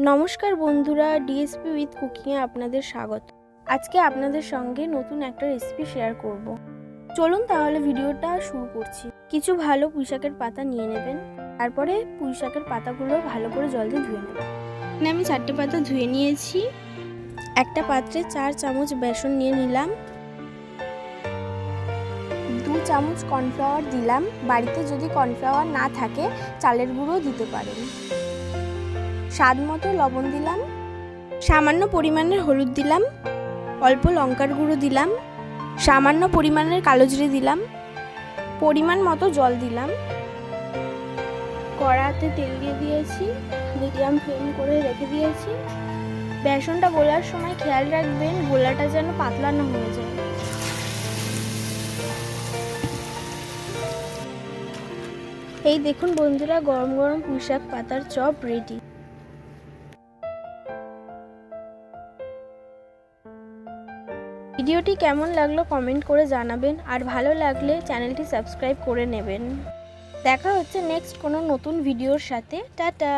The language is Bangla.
নমস্কার বন্ধুরা, ডিএসপি উইথ কুকিংয়ে আপনাদের স্বাগত। আজকে আপনাদের সঙ্গে নতুন একটা রেসিপি শেয়ার করব। চলুন তাহলে ভিডিওটা শুরু করছি। কিছু ভালো পুঁইশাকের পাতা নিয়ে নেবেন, তারপরে পুঁইশাকের পাতাগুলো ভালো করে জল দিয়ে ধুয়ে নেবেন। এখানে আমি 4টে পাতা ধুয়ে নিয়েছি। একটা পাত্রে 4 চামচ বেসন নিয়ে নিলাম, 2 চামচ কর্নফ্লাওয়ার দিলাম। বাড়িতে যদি কর্নফ্লাওয়ার না থাকে চালের গুঁড়ো দিতে পারেন। স্বাদ মতো লবণ দিলাম, সামান্য পরিমাণের হলুদ দিলাম, অল্প লঙ্কার গুঁড়ো দিলাম, সামান্য পরিমাণের কালো জিরে দিলাম, পরিমাণ মতো জল দিলাম। কড়াতে তেল দিয়ে দিয়েছি, মিডিয়াম ফ্লেম করে রেখে দিয়েছি। বেসনটা গোলার সময় খেয়াল রাখবেন গোলাটা যেন পাতলা না হয়ে যায়। এই দেখুন বন্ধুরা, গরম গরম পুঁইশাক পাতার চপ রেডি। ভিডিওটি কেমন লাগলো কমেন্ট করে জানাবেন, আর ভালো লাগলে চ্যানেলটি সাবস্ক্রাইব করে নেবেন। দেখা হচ্ছে নেক্সট কোনো নতুন ভিডিওর সাথে। টাটা।